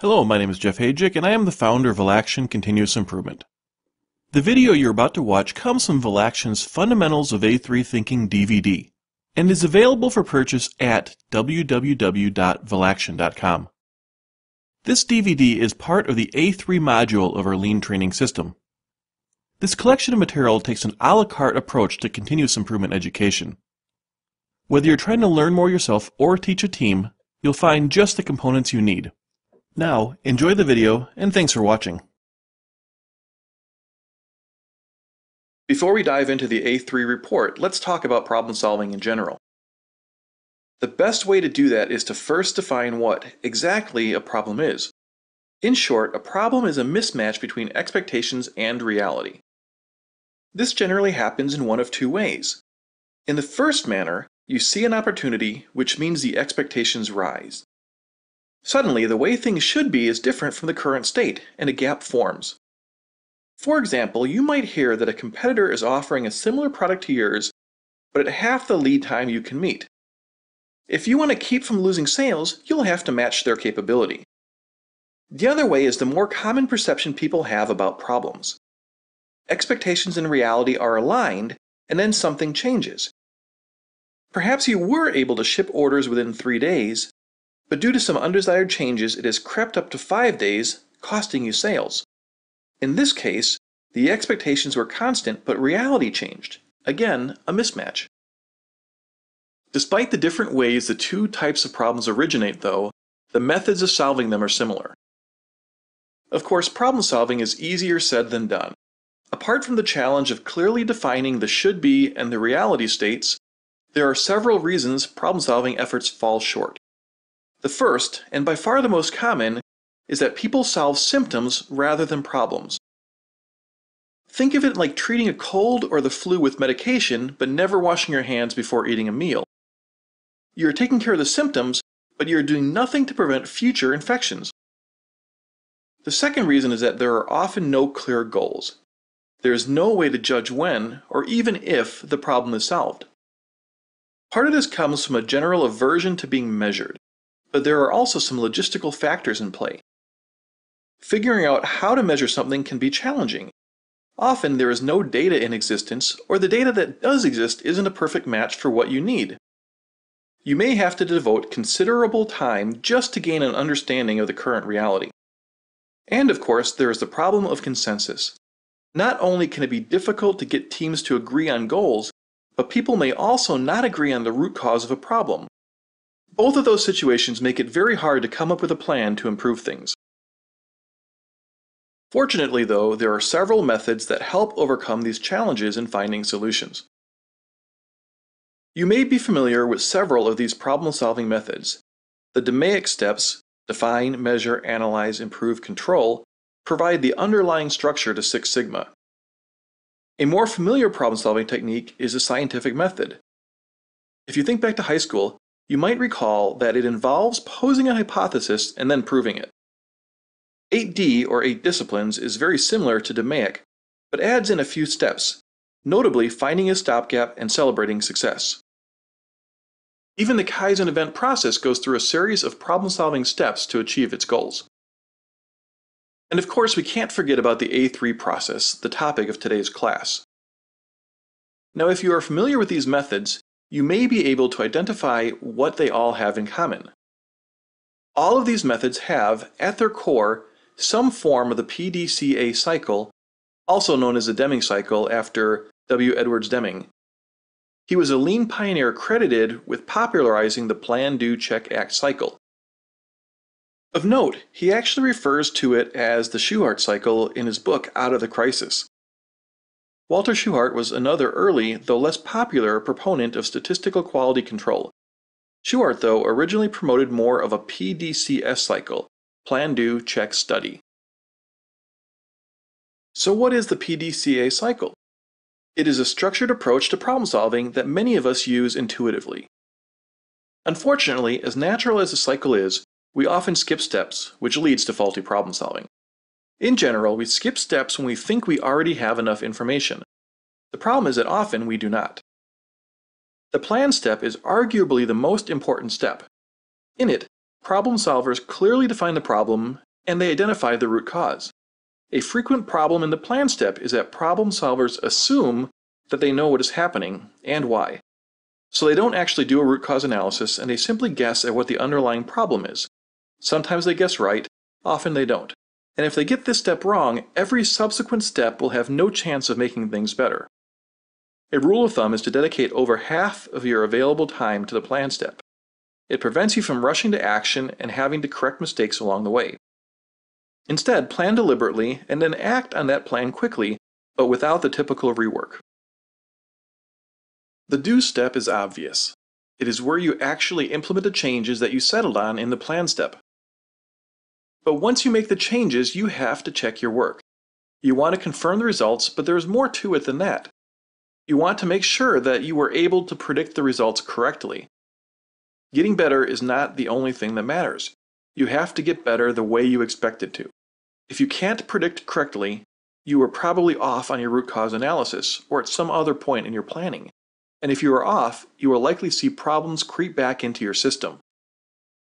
Hello, my name is Jeff Hajic, and I am the founder of Valaction Continuous Improvement. The video you're about to watch comes from Valaction's Fundamentals of A3 Thinking DVD, and is available for purchase at www.valaction.com. This DVD is part of the A3 module of our Lean training system. This collection of material takes an a la carte approach to continuous improvement education. Whether you're trying to learn more yourself or teach a team, you'll find just the components you need. Now, enjoy the video, and thanks for watching. Before we dive into the A3 report, let's talk about problem solving in general. The best way to do that is to first define what exactly a problem is. In short, a problem is a mismatch between expectations and reality. This generally happens in one of two ways. In the first manner, you see an opportunity, which means the expectations rise. Suddenly, the way things should be is different from the current state, and a gap forms. For example, you might hear that a competitor is offering a similar product to yours, but at half the lead time you can meet. If you want to keep from losing sales, you'll have to match their capability. The other way is the more common perception people have about problems. Expectations and reality are aligned, and then something changes. Perhaps you were able to ship orders within 3 days, but due to some undesired changes, it has crept up to 5 days, costing you sales. In this case, the expectations were constant, but reality changed. Again, a mismatch. Despite the different ways the two types of problems originate, though, the methods of solving them are similar. Of course, problem solving is easier said than done. Apart from the challenge of clearly defining the should be and the reality states, there are several reasons problem solving efforts fall short. The first, and by far the most common, is that people solve symptoms rather than problems. Think of it like treating a cold or the flu with medication, but never washing your hands before eating a meal. You're taking care of the symptoms, but you're doing nothing to prevent future infections. The second reason is that there are often no clear goals. There is no way to judge when, or even if, the problem is solved. Part of this comes from a general aversion to being measured. But there are also some logistical factors in play. Figuring out how to measure something can be challenging. Often there is no data in existence, or the data that does exist isn't a perfect match for what you need. You may have to devote considerable time just to gain an understanding of the current reality. And of course, there is the problem of consensus. Not only can it be difficult to get teams to agree on goals, but people may also not agree on the root cause of a problem. Both of those situations make it very hard to come up with a plan to improve things. Fortunately, though, there are several methods that help overcome these challenges in finding solutions. You may be familiar with several of these problem-solving methods. The DMAIC steps, define, measure, analyze, improve, control, provide the underlying structure to Six Sigma. A more familiar problem-solving technique is the scientific method. If you think back to high school, you might recall that it involves posing a hypothesis and then proving it. 8D, or 8 disciplines, is very similar to DMAIC, but adds in a few steps, notably finding a stopgap and celebrating success. Even the Kaizen event process goes through a series of problem-solving steps to achieve its goals. And of course, we can't forget about the A3 process, the topic of today's class. Now, if you are familiar with these methods, you may be able to identify what they all have in common. All of these methods have, at their core, some form of the PDCA cycle, also known as the Deming cycle after W. Edwards Deming. He was a lean pioneer credited with popularizing the Plan, Do, Check, Act cycle. Of note, he actually refers to it as the Shewhart cycle in his book Out of the Crisis. Walter Shewhart was another early, though less popular, proponent of statistical quality control. Shewhart, though, originally promoted more of a PDCS cycle, Plan, Do, Check, Study. So what is the PDCA cycle? It is a structured approach to problem solving that many of us use intuitively. Unfortunately, as natural as the cycle is, we often skip steps, which leads to faulty problem solving. In general, we skip steps when we think we already have enough information. The problem is that often we do not. The plan step is arguably the most important step. In it, problem solvers clearly define the problem and they identify the root cause. A frequent problem in the plan step is that problem solvers assume that they know what is happening and why. So they don't actually do a root cause analysis, and they simply guess at what the underlying problem is. Sometimes they guess right, often they don't. And if they get this step wrong, every subsequent step will have no chance of making things better. A rule of thumb is to dedicate over half of your available time to the plan step. It prevents you from rushing to action and having to correct mistakes along the way. Instead, plan deliberately and then act on that plan quickly, but without the typical rework. The do step is obvious. It is where you actually implement the changes that you settled on in the plan step. But once you make the changes, you have to check your work. You want to confirm the results, but there is more to it than that. You want to make sure that you were able to predict the results correctly. Getting better is not the only thing that matters. You have to get better the way you expected to. If you can't predict correctly, you were probably off on your root cause analysis or at some other point in your planning. And if you are off, you will likely see problems creep back into your system.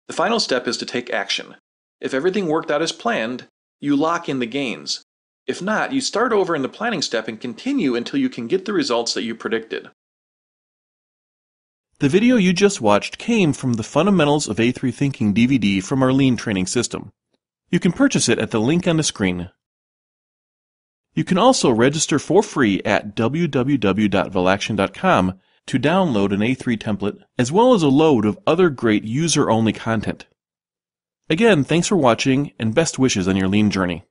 The final step is to take action. If everything worked out as planned, you lock in the gains. If not, you start over in the planning step and continue until you can get the results that you predicted. The video you just watched came from the Fundamentals of A3 Thinking DVD from our Lean training system. You can purchase it at the link on the screen. You can also register for free at www.valaction.com to download an A3 template, as well as a load of other great user-only content. Again, thanks for watching, and best wishes on your Lean journey.